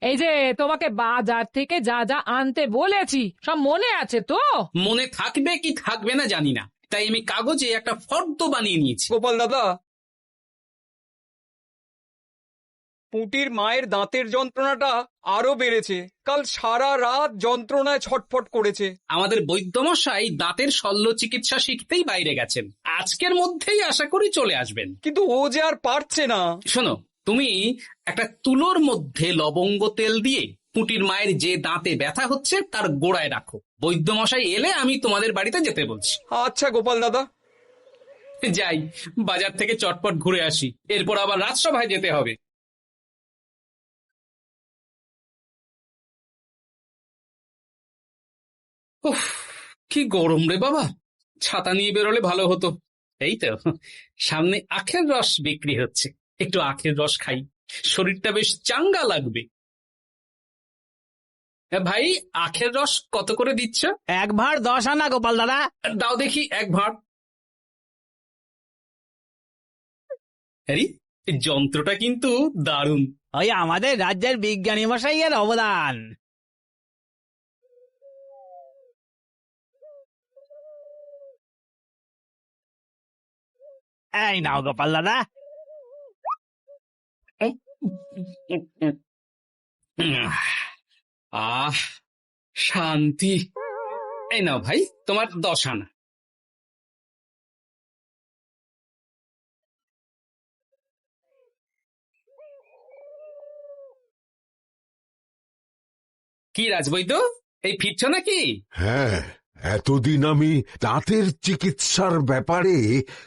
এই যে তোমাকে বাজার থেকে যা যা আনতে বলেছি সব মনে আছে তো? মনে থাকবে কি থাকবে না জানি না, তাই আমি কাগজে একটা ফর্দ বানিয়ে নিয়েছি। গোপাল দাদা, পুঁটির মায়ের দাঁতের যন্ত্রণাটা আরো বেড়েছে। কাল সারা রাত যন্ত্রণায় ছটফট করেছে। আমাদের বৈদ্যমশাই দাঁতের শল্য চিকিৎসা শিখতেই বাইরে গেছেন, আজকের মধ্যেই আশা করি চলে আসবেন। কিন্তু ও যে আর পারছে না। শোনো, তুমি একটা তুলোর মধ্যে লবঙ্গ তেল দিয়ে পুঁটির মায়ের যে দাঁতে ব্যথা হচ্ছে তার গোড়ায় রাখো। বৈদ্যমশাই এলে আমি তোমাদের বাড়িতে যেতে বলছি। আচ্ছা গোপাল দাদা। যাই, বাজার থেকে চটপট ঘুরে আসি, এরপর আবার রাজসভায় যেতে হবে। উফ, কি গরম রে বাবা, ছাতা নিয়ে বেরোলে ভালো হতো। এই তো সামনে আখের রস বিক্রি হচ্ছে, একটু আখের রস খাই, শরীরটা বেশ চাঙ্গা লাগবে। ভাই, আখের রস কত করে দিচ্ছ? 1 ভাঁড় 10 আনা গোপাল দাদা। দাও দেখি 1 ভাঁড়। আরে, এই যন্ত্রটা কিন্তু দারুণ। ওই আমাদের রাজ্যের বিজ্ঞানী মশাইয়ের অবদান। এই নাও গোপাল দাদা। আহ, শান্তি। এই নাও ভাই, তোমার 10 আনা। কি রাজবৈদ্য, এই ফিরছ নাকি? হ্যাঁ, এতদিন আমি দাঁতের চিকিৎসার ব্যাপারে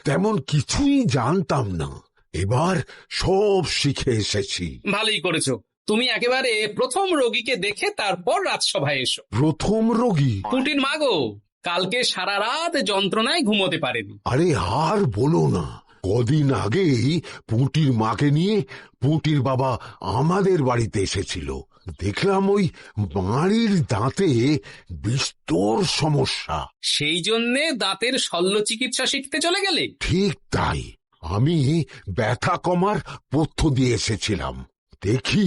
তেমন কিছুই জানতাম না, এবার সব শিখে এসেছি। ভালোই করেছো, তুমি একেবারে প্রথম রোগীকে দেখে তারপর রাজসভায় এসো। প্রথম রোগী? পুঁটির মা গো, কালকে সারা রাত যন্ত্রণায় ঘুমোতে পারেনি। আরে আর বলো না, কদিন আগেই পুঁটির মাকে নিয়ে পুঁটির বাবা আমাদের বাড়িতে এসেছিল। দেখলাম ওই বাড়ির দাঁতে বিস্তর সমস্যা। সেই জন্যে দাঁতের শল্য চিকিৎসা শিখতে চলে গেলে? ঠিক তাই, আমি ব্যথা কমার পথ্য দিয়ে এসেছিলাম। দেখি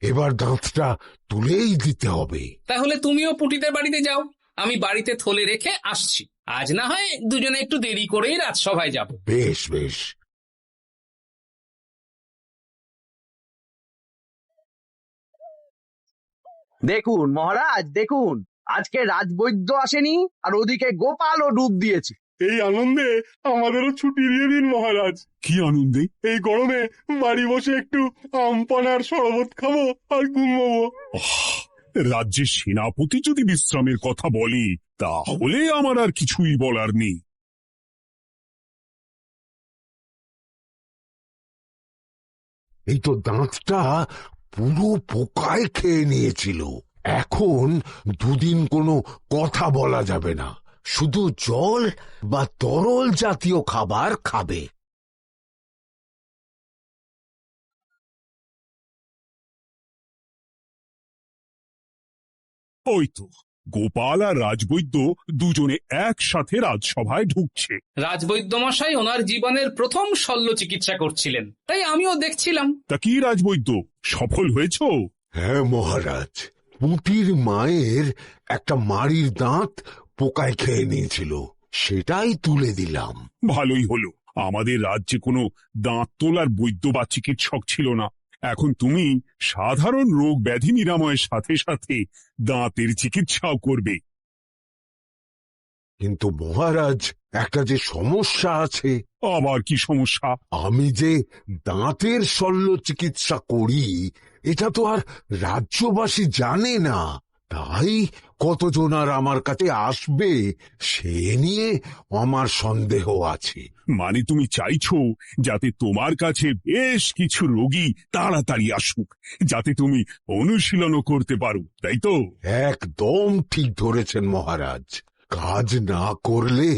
এবার দাঁতটা তুলেই দিতে হবে। তাহলে তুমিও পুঁটিদের বাড়িতে যাও, আমি বাড়িতে থলে রেখে আসছি। আজ না হয় দুজনে একটু দেরি করেই রাজসভায় যাব। বেশ বেশ। দেখুন মহারাজ, দেখুন, আজকে রাজবৈদ্য আসেনি আর ওদিকে গোপালও ডুব দিয়েছে। এই আনন্দে আমাদেরও ছুটি দিয়ে দিন মহারাজ। কি আনন্দে? এই গরমে বাড়ি বসে একটু আমপানার শরবত খাবো আর ঘুমবো। রাজ্যের সেনাপতি যদি বিশ্রামের কথা বলে তাহলে আমার আর কিছুই বলার নেই। এই তো দাঁতটা পুরো পোকায় খেয়ে নিয়েছিল। এখন দুদিন কোনো কথা বলা যাবে না, শুধু জল বা তরল জাতীয় খাবার খাবে। ওই তো গোপাল আর রাজবৈদ্য দুজনে একসাথে রাজসভায় ঢুকছে। রাজবৈদ্যমশাই ওনার জীবনের প্রথম শল্য চিকিৎসা করছিলেন, তাই আমিও দেখছিলাম। তা কি রাজবৈদ্য, সফল হয়েছ? হ্যাঁ মহারাজ, পুঁটির মায়ের একটা মাড়ির দাঁত পোকায় খেয়ে নিয়েছিল, সেটাই তুলে দিলাম। ভালোই হলো, আমাদের রাজ্যে কোনো দাঁত তোলার বৈদ্য বা চিকিৎসক ছিল না। এখন তুমি সাধারণ রোগ ব্যাধি নিরাময়ের সাথে সাথে দাঁতের চিকিৎসাও করবে। কিন্তু মহারাজ, একটা যে সমস্যা আছে। আবার কি সমস্যা? আমি যে দাঁতের শল্য চিকিৎসা করি এটা তো আর রাজ্যবাসী জানে না, তাই কতজন আর আমার কাছে আসবে সে নিয়ে আমার সন্দেহ আছে। মানে তুমি চাইছো যাতে তোমার কাছে বেশ কিছু রোগী তাড়াতাড়ি আসুক, যাতে তুমি অনুশীলনও করতে পারো, তাই তো? একদম ঠিক ধরেছেন মহারাজ, কাজ না করলে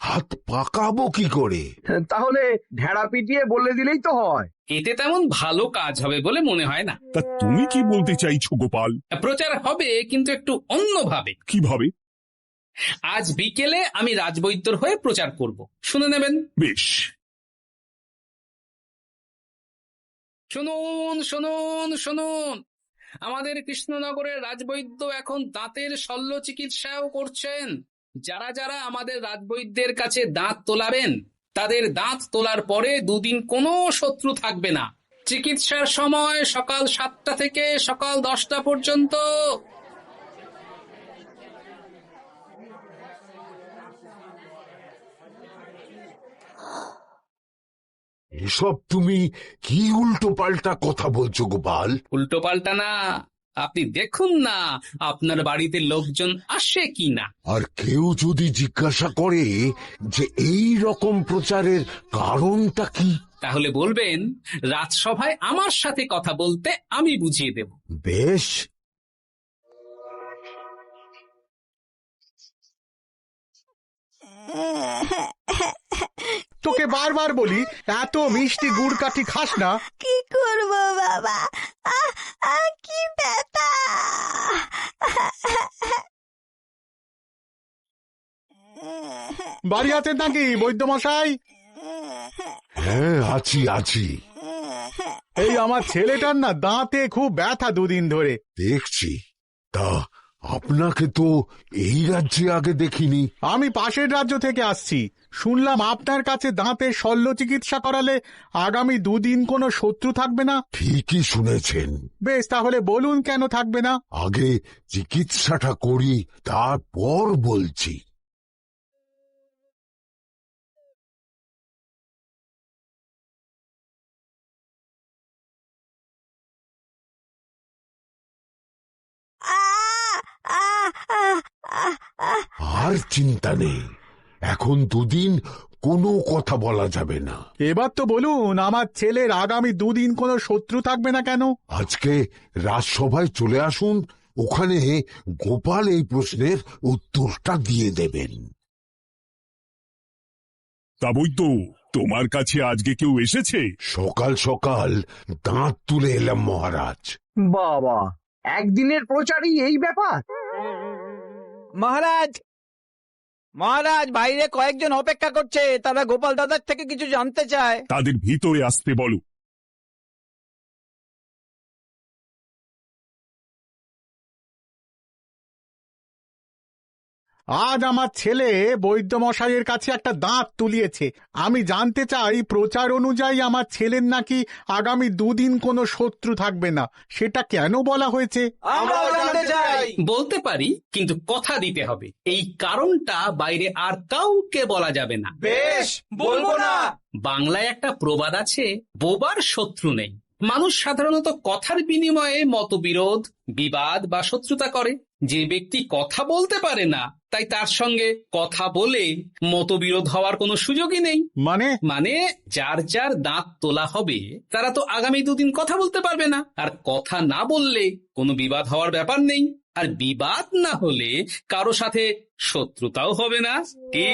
হাত পাকাবো কি করে? তাহলে ঢেড়া পিটিয়ে বলে দিলেই তো হয়। এতে তেমন ভালো কাজ হবে বলে মনে হয় না। তা তুমি কি বলতে চাইছো গোপাল? প্রচার হবে, কিন্তু একটু অন্যভাবে। কিভাবে? আজ বিকেলে আমি রাজবৈদ্যর হয়ে প্রচার করব, শুনে নেবেন। বেশ। শুনুন শুনুন শুনুন, আমাদের কৃষ্ণনগরের রাজবৈদ্য এখন দাঁতের শল্য চিকিৎসাও করছেন। যারা যারা আমাদের রাজবৈদ্যের কাছে দাঁত তোলাবেন, তাদের দাঁত তোলার পরে 2 দিন কোনো শত্রু থাকবে না। চিকিৎসার সময় সকাল 7টা থেকে সকাল 10টা পর্যন্ত। এসব তুমি কি উল্টো পাল্টা কথা বলছো গোপাল? উল্টো পাল্টা না, আপনি দেখুন না আপনার বাড়িতে লোকজন আসে কি না। আর কেউ যদি জিজ্ঞাসা করে যে এই রকম প্রচারের কারণটা কি, তাহলে বলবেন রাজসভায় আমার সাথে কথা বলতে আমি বুঝিয়ে দেব। বেশ। তোকে বারবার বলি এত মিষ্টি গুড় কাঠি খাস না। কি করবো বাবা, কি ব্যথা। বাড়ি আছেন নাকি বৈদ্যমশাই? হ্যাঁ, আছি আছি। এই আমার ছেলেটার না দাঁতে খুব ব্যথা 2 দিন ধরে। দেখছি। তা আপনাকে তো এই রাজ্যে আগে দেখিনি। আমি পাশের রাজ্য থেকে আসছি। শুনলাম আপনার কাছে দাঁতের শল্য চিকিৎসা করালে আগামী 2 দিন কোনো শত্রু থাকবে না। ঠিকই শুনেছেন। বেশ, তাহলে বলুন কেন থাকবে না? আগে চিকিৎসাটা করি, তারপর বলছি। আর চিন্তা নেই, এখন 2 দিন কোনো কথা বলা যাবে না। এবার তো বলুন আমার ছেলের আগামী 2 দিন কোনো শত্রু থাকবে না কেন? আজকে রাজসভায় চলে আসুন, ওখানে গোপাল এই প্রশ্নের উত্তরটা দিয়ে দেবেন। তা বৈদ্য, তোমার কাছে আজকে কেউ এসেছে? সকাল সকাল দাঁত তুলে এলাম মহারাজ। বাবা, একদিনের প্রচারই এই ব্যাপার? মহারাজ, মহারাজ, বাইরে কয়েকজন অপেক্ষা করছে, তারা গোপাল দাদার থেকে কিছু জানতে চায়। তাদের ভিতরে আসতে বলো। আজ আমার ছেলে বৈদ্যমশাইয়ের কাছে একটা দাঁত তুলিয়েছে। আমি জানতে চাই প্রচার অনুযায়ী আমার ছেলের নাকি আগামী 2 দিন কোনো শত্রু থাকবে না, সেটা কেন বলা হয়েছে? আমরাও জানতে চাই। বলতে পারি, কিন্তু কথা দিতে হবে। এই কারণটা বাইরে আর কাউকে বলা যাবে না। বেশ, বলবো না। বাংলায় একটা প্রবাদ আছে, বোবার শত্রু নেই। মানুষ সাধারণত কথার বিনিময়ে মতবিরোধ, বিবাদ বা শত্রুতা করে। যে ব্যক্তি কথা বলতে পারে না, তাই তার সঙ্গে কথা বলে মতবিরোধ হওয়ার কোনো সুযোগই নেই। মানে যার যার দাঁত তোলা হবে তারা তো আগামী 2 দিন কথা বলতে পারবে না। আর কথা না বললে কোনো বিবাদ হওয়ার ব্যাপার নেই। আর বিবাদ না হলে কারো সাথে শত্রুতাও হবে না। কি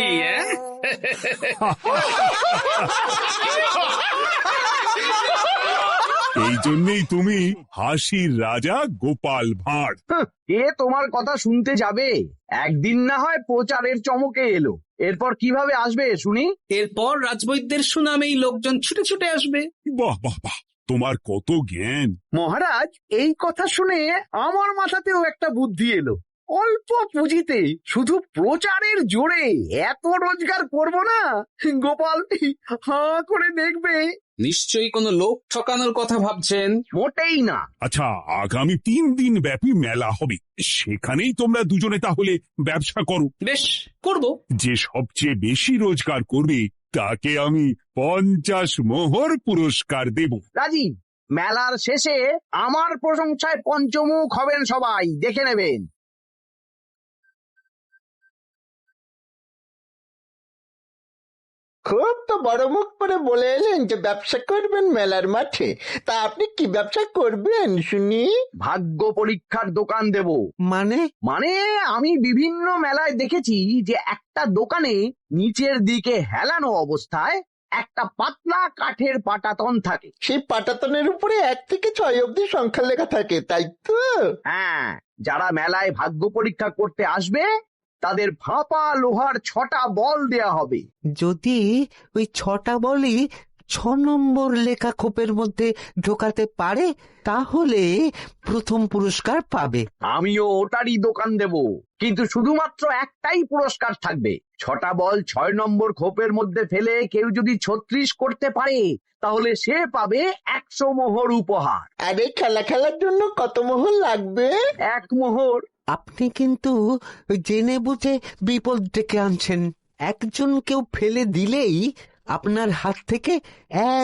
এই জন্যই তুমি হাসির রাজা গোপাল ভাঁড়। এ তোমার কথা শুনতে যাবে? একদিন না হয় প্রচারের চমকে এলো, এরপর কিভাবে আসবে শুনি? এরপর রাজবৈদ্যের সুনামেই লোকজন ছুটে ছুটে আসবে। বাহ বাহ বাহ, তোমার কত জ্ঞান! মহারাজ, এই কথা শুনে আমার মাথাতেও একটা বুদ্ধি এলো। অল্প পুঁজিতে শুধু প্রচারের জোরে এত রোজগার করব না, গোপাল হাঁ করে দেখবে। নিশ্চয়ই কোনো লোক ঠকানোর কথা ভাবছেন। মোটেই না। আচ্ছা, আগামী 3 দিন ব্যাপী মেলা হবে, সেখানেই তোমরা দুজনে তাহলে ব্যবসা করো। বেশ, করব। যে সবচেয়ে বেশি রোজগার করবে তাকে আমি 50 মোহর পুরস্কার দেব। রাজি। মেলার শেষে আমার প্রশংসায় পঞ্চমুখ হবেন, সবাই দেখে নেবেন। খুব তো বড় মুখ করে বলে এলেন যে ব্যবসা করবেন মেলার মাঠে। তা আপনি কি ব্যবসা করবেন শুনি? ভাগ্য পরীক্ষার দোকান দেব। মানে আমি বিভিন্ন মেলায় দেখেছি যে একটা দোকানে নিচের দিকে হেলানো অবস্থায় একটা পাতলা কাঠের পাটাতন থাকে। সেই পাটাতনের উপরে 1 থেকে 6 অব্দি সংখ্যা লেখা থাকে, তাই তো? হ্যাঁ, যারা মেলায় ভাগ্য পরীক্ষা করতে আসবে তাদের ফাঁপা লোহার 6টা বল দেয়া হবে। যদি ওই 6টা বলই নম্বর লেখা খোপের মধ্যে ঢোকাতে পারে তাহলে প্রথম পুরস্কার পাবে। আমিও ওটারই দোকান দেব, কিন্তু শুধুমাত্র একটাই পুরস্কার থাকবে। 6টা বল 6 নম্বর খোপের মধ্যে ফেলে কেউ যদি 36 করতে পারে তাহলে সে পাবে 100 মোহর উপহার। আরে খেলার জন্য কত মোহর লাগবে? 1 মোহর। আপনি কিন্তু জেনে বুঝে বিপদ ডেকে আনছেন। একজন কেউ ফেলে দিলেই আপনার হাত থেকে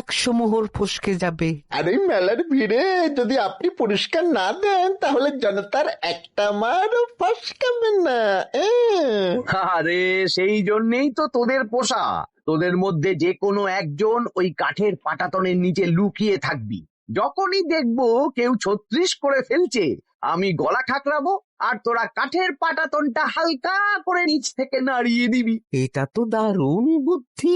100 মোহর ফসকে যাবে। আরে মেলার ভিড়ে যদি আপনি পুরস্কার না দেন তাহলে জনতার একটা মারও ফসকাবে না। আরে সেই জন্যেই তো তোদের পোষা। তোদের মধ্যে যে কোনো একজন ওই কাঠের পাটাতনের নিচে লুকিয়ে থাকবি। যখনই দেখবো কেউ 36 করে ফেলছে আমি গলা ঠাকরাবো, আর তোরা কাঠের পাটাতনটা হালকা করে নিচ থেকে নাড়িয়ে দিবি। এটা তো দারুণ বুদ্ধি।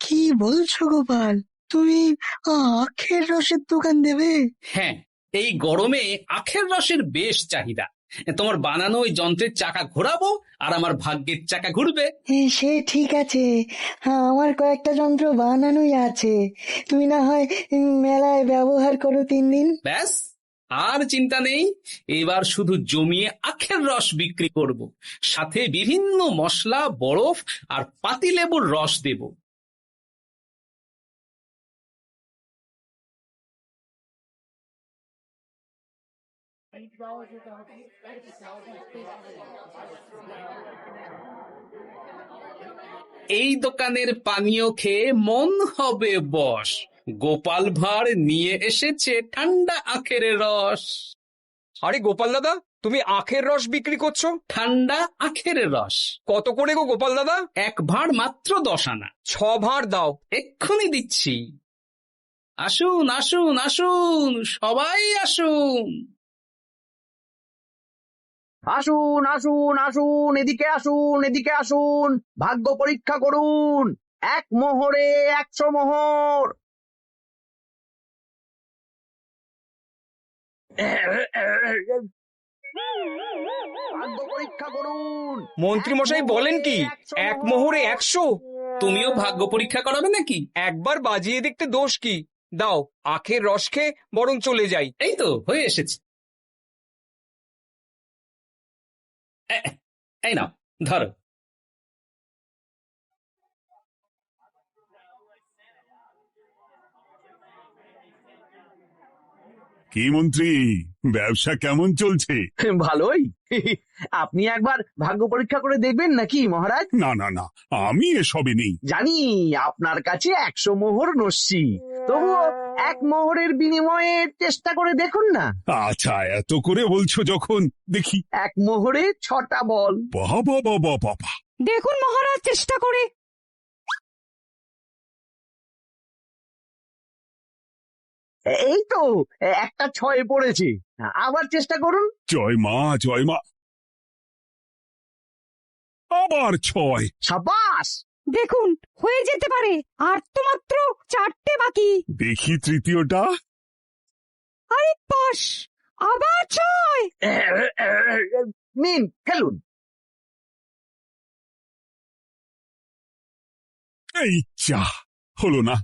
কি বলছো গোপাল, তুমি আখের রসের দোকান দেবে? হ্যাঁ, এই গরমে আখের রসের বেশ চাহিদা। তোমার বানানো ওই যন্ত্রের চাকা ঘোরাবো আর আমার ভাগ্যের চাকা ঘুরবে। সে ঠিক আছে, আমার কয়েকটা যন্ত্র বানানোই আছে। তুমি না হয় মেলায় ব্যবহার করো 3 দিন। ব্যাস, আর চিন্তা নেই। এবার শুধু জমিয়ে আখের রস বিক্রি করব, সাথে বিভিন্ন মশলা, বরফ আর পাতিলেবুর রস দেব। এই দোকানের পানীয় খেয়ে মন হবে বশ। গোপাল ভাঁড় নিয়ে এসেছে ঠান্ডা আখের রস। আরে গোপাল দাদা, তুমি আখের রস বিক্রি করছো? ঠান্ডা আখের রস। কত করে গো গোপাল দাদা? 1 ভাঁড় মাত্র 10 আনা। 6 ভাঁড় দাও। এক্ষুনি দিচ্ছি। আসুন আসুন আসুন, সবাই আসুন। আসুন আসুন আসুন, এদিকে আসুন, এদিকে আসুন, ভাগ্য পরীক্ষা করুন। 1 মোহরে 100 মোহর। ভাগ্য পরীক্ষা করুন। মন্ত্রী মশাই বলেন কি 1 মোহরে 100? তুমিও ভাগ্য পরীক্ষা করাবে নাকি? একবার বাজিয়ে দেখতে দোষ কি? দাও, আখের রস খেয়ে বরং চলে যাই। এই তো হয়ে এসেছে। এই নাও, ধরো। কি মন্ত্রী, ব্যবসা কেমন চলছে? ভালোই। আপনি একবার ভাগ্য পরীক্ষা করে দেখবেন নাকি মহারাজ? না না না, আমি এসবে নেই। জানি আপনার কাছে 100 মোহর নস্যি, তবুও 1 মোহরের বিনিময়ে চেষ্টা করে দেখুন না। আচ্ছা, এত করে বলছো যখন, দেখি। 1 মোহরে 6টা বল। বাবা বাবা বাবা, দেখুন মহারাজ চেষ্টা করে। এই তো একটা 6 পড়েছে। আবার চেষ্টা করুন। জয় মা জয় মা। আবার 6। সাবাস। দেখুন হয়ে যেতে পারে, আর তো মাত্র 4টে বাকি। দেখি তৃতীয়টা। আরে পাস, আবার 6। নিন, খেলুন। এই যা, হলো না।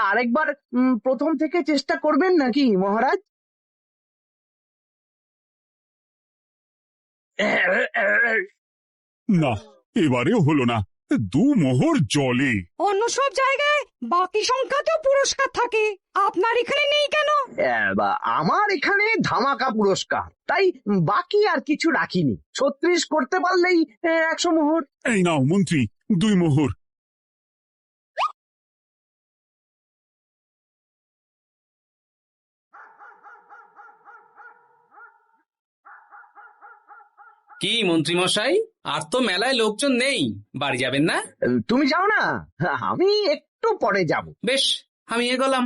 আরেকবার প্রথম থেকে চেষ্টা করবেন নাকি মহারাজ? না, এবারেও হলো না। 2 মোহর জলে। অন্য সব জায়গায় বাকি সংখ্যাতেও পুরস্কার থাকে, আপনার এখানে নেই কেন? আমার এখানে ধামাকা পুরস্কার, তাই বাকি আর কিছু রাখিনি। 36 করতে পারলেই 100 মোহর। এই নাও মন্ত্রী, 2 মোহর। কি মন্ত্রী মশাই, আর তো মেলায় লোকজন নেই, বাড়ি যাবেন না? তুমি যাও না, আমি একটু পরে যাব। বেশ, আমি এগোলাম।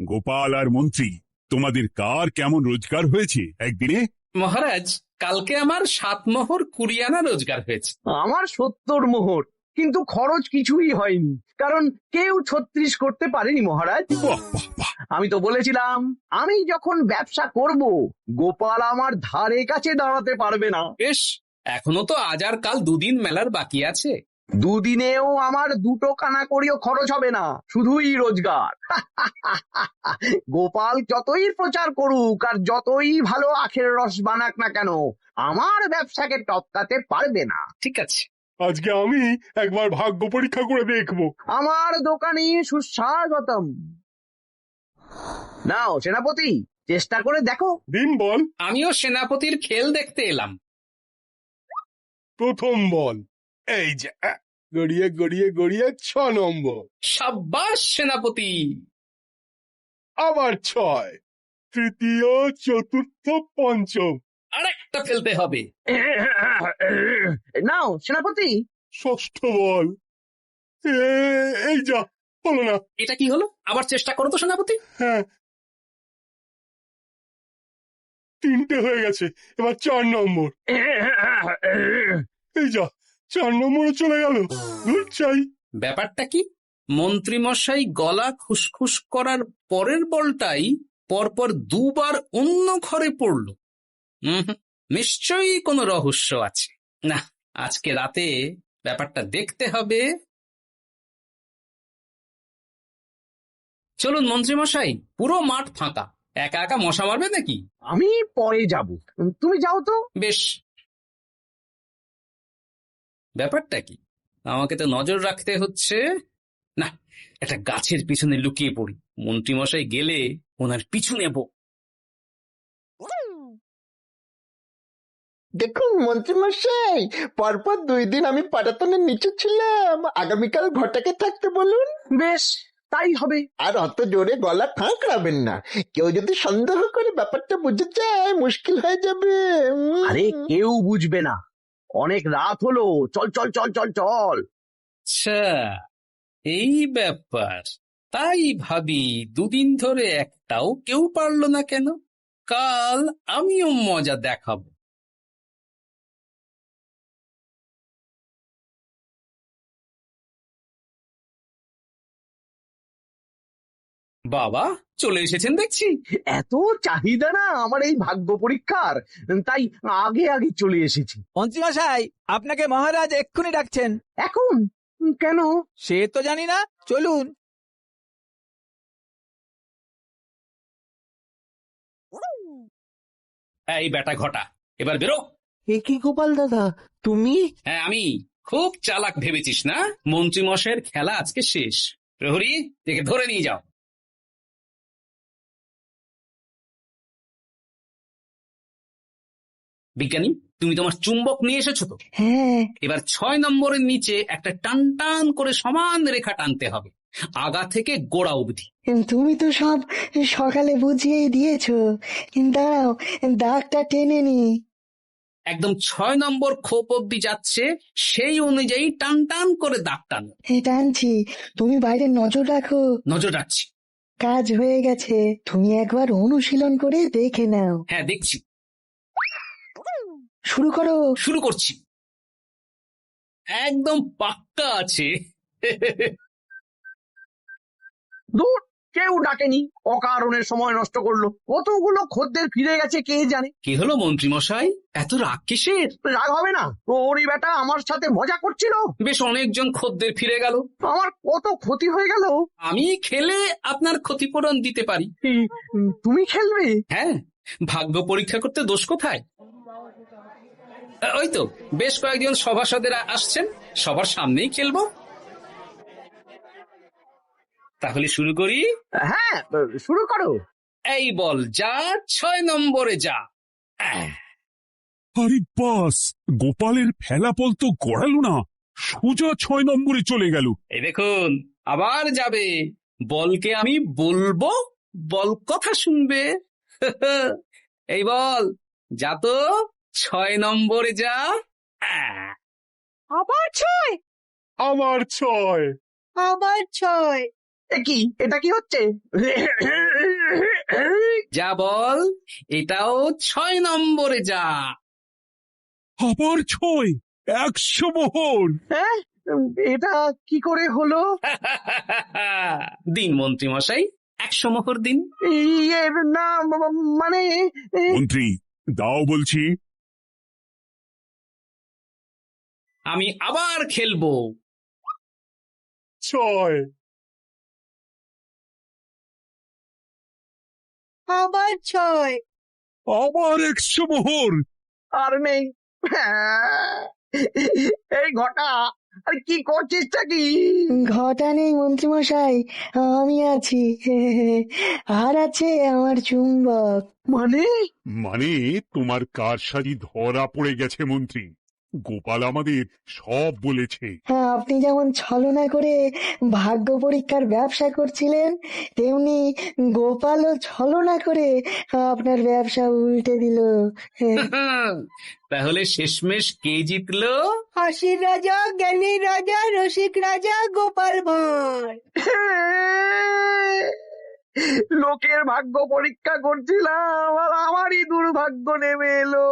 গোপাল আর মন্ত্রী, তোমাদের কার কেমন রোজগার হয়েছে একদিনে? মহারাজ, কালকে আমার 7 মোহর 20 আনা রোজগার হয়েছে। আমার 70 মোহর, কিন্তু খরচ কিছুই হয়নি, কারণ কেউ 36 করতে পারেনি মহারাজ। বাহ বাহ বাহ, আমি তো বলেছিলাম আমি যখন ব্যবসা করব গোপাল আমার ধারে কাছে দাঁড়াতে পারবে না। বেশ, এখনো তো আজ আর কাল দুদিন মেলার বাকি আছে। দুদিনেও আমার দুটো কানা করিও খরচ হবে না, শুধুই রোজগার। গোপাল যতই প্রচার করুক আর যতই ভালো আখের রস বানাক না কেন, আমার ব্যবসাকে টপকাতে পারবে না। ঠিক আছে, আজকে আমি একবার ভাগ্য পরীক্ষা করে দেখবো। আমার দোকানে সুস্বাগতম। নাও সেনাপতি, চেষ্টা করে দেখো। দিন বল। আমিও সেনাপতির খেল দেখতে এলাম। প্রথম বল, এই যে গড়িয়ে গড়িয়ে গড়িয়ে 6 নম্বর। সাব্বাস সেনাপতি। আবার 6, তৃতীয়, চতুর্থ, পঞ্চম। আরেকটা ফেলতে হবে। নাও সেনাপতি। ষষ্ঠ বল, এই যা, হলো না। এটা কি হলো? আবার চেষ্টা করো তো সেনাপতি। হ্যাঁ, 3টে হয়ে গেছে, এবার 4 নম্বর। এই যা, 4 নম্বরে চলে গেল। চাই। ব্যাপারটা কি? মন্ত্রীমশাই গলা খুসখুস করার পরের বলটাই পরপর 2 বার অন্য ঘরে পড়ল। নিশ্চয়ই কোনো রহস্য আছে। না, আজকে রাতে ব্যাপারটা দেখতে হবে। চলুন মন্ত্রীমশাই, পুরো মাঠ ফাঁকা, একা একা মশা মারবে নাকি? আমি পরে যাব, তুমি যাও তো। বেশ। ব্যাপারটা কি? আমাকে তো নজর রাখতে হচ্ছে। না, একটা গাছের পিছনে লুকিয়ে পড়ি, মন্ত্রীমশাই গেলে ওনার পিছু নেব। দেখুন মন্ত্রীমশাই, পরপর 2 দিন আমি পাটাতনের নিচে ছিলাম। আগামীকাল ঘটাকে থাকতে বলুন। বেশ, তাই হবে। আর অত জোরে গলা খাঁকড়াবেন না, কেউ যদি সন্দেহ করে ব্যাপারটা বুঝে যায় মুশকিল হয়ে যাবে। আরে কেউ বুঝবে না, অনেক রাত হলো, চল চল চল চল চল। আচ্ছা, এই ব্যাপার। তাই ভাবি 2 দিন ধরে একটাও কেউ পারল না কেন। কাল আমিও মজা দেখাবো। বাবা চলে এসেছেন দেখছি। এত চাহিদা না আমার এই ভাগ্য পরীক্ষার, তাই আগে আগে চলে এসেছি। মন্ত্রীমশাই, আপনাকে মহারাজ এক্ষুনি ডাকছেন। এখন? কেন? সে তো জানি না, চলুন। এই বেটা ঘটা, এবার বেরো। এ কি গোপাল দাদা, তুমি? হ্যাঁ আমি। খুব চালাক ভেবেছিস না? মন্ত্রীমশাইয়ের খেলা আজকে শেষ। প্রহরী, একে ধরে নিয়ে যাও। বিজ্ঞানী, তুমি তোমার চুম্বক নিয়ে এসেছো তো? হ্যাঁ। এবার 6 নম্বরের নিচে একটা টান টান করে সমান রেখা টানতে হবে, আগা থেকে গোড়া অবধি। তুমি তো সব সকালে বুঝিয়েই দিয়েছো, দাঁড়াও দাগটা টেনে নি। একদম 6 নম্বর খোপ অবধি যাচ্ছে, সেই অনুযায়ী টান টান করে দাগ টানো। টানছি, তুমি বাইরে নজর রাখো। নজর রাখছি। কাজ হয়ে গেছে, তুমি একবার অনুশীলন করে দেখে নাও। হ্যাঁ দেখছি। শুরু করো। শুরু করছি। একদম পাক্কা আছে। দূর, কেউ ডাকেনি, অকারণে সময় নষ্ট করলো। কতগুলো খদ্দের ফিরে গেছে কে জানে। কি হলো মন্ত্রীমশাই, এত রাগ কিসের? রাগ হবে না, ওরই বেটা আমার সাথে মজা করছিল। বেশ অনেকজন খদ্দের ফিরে গেল, আমার কত ক্ষতি হয়ে গেল। আমি খেলে আপনার ক্ষতিপূরণ দিতে পারি। তুমি খেলবে? হ্যাঁ, ভাগ্য পরীক্ষা করতে দোষ কোথায়? ওই তো বেশ কয়েকজন সভাসদেরা আসছেন, সবার সামনেই খেলবো। তাহলে শুরু করি। হ্যাঁ শুরু করো। এই বল যা, 6 নম্বরে যা। আরে বাস, গোপালের ফেলাপল তো গড়ালো না, সোজা 6 নম্বরে চলে গেল। এই দেখুন, আবার যাবে। বলকে আমি বলবো, বল কথা শুনবে। এই বল যা তো, 6 নম্বরে যা। আবার 6, আমার 6। আবার 6। কি এটা কি হচ্ছে? যা বল, এটাও 6 নম্বরে যা। আবার 6, 100 মোহর। হ্যাঁ, এটা কি করে হলো? দিন মন্ত্রী মশাই, 100 মোহর দিন। ইয়ে না মানে মন্ত্রী দাও বলছি। আমি আবার খেলবো। 6 আবার 6। আবার 100 মোহর। আর নেই। এই ঘটা, আরে কি করছিসটা কি? ঘটা নেই মন্ত্রীমশাই, আমি আছি। আর আছে আমার চুম্বক। মানে মানে তোমার কারসাজি ধরা পড়ে গেছে মন্ত্রী। গোপাল আমাদের সব বলেছে। হ্যাঁ, আপনি যেমন ছলনা করে ভাগ্য পরীক্ষার ব্যবসা করছিলেন, তেমনি গোপালও ছলনা করে আপনার ব্যবসা উল্টে দিল। তাহলে শেষমেশ কে জিতলো? হাসির রাজা, জ্ঞানীর রাজা, রসিক রাজা গোপাল ভাঁড়। লোকের ভাগ্য পরীক্ষা করছিলাম আর আমারই দুর্ভাগ্য নেমে এলো।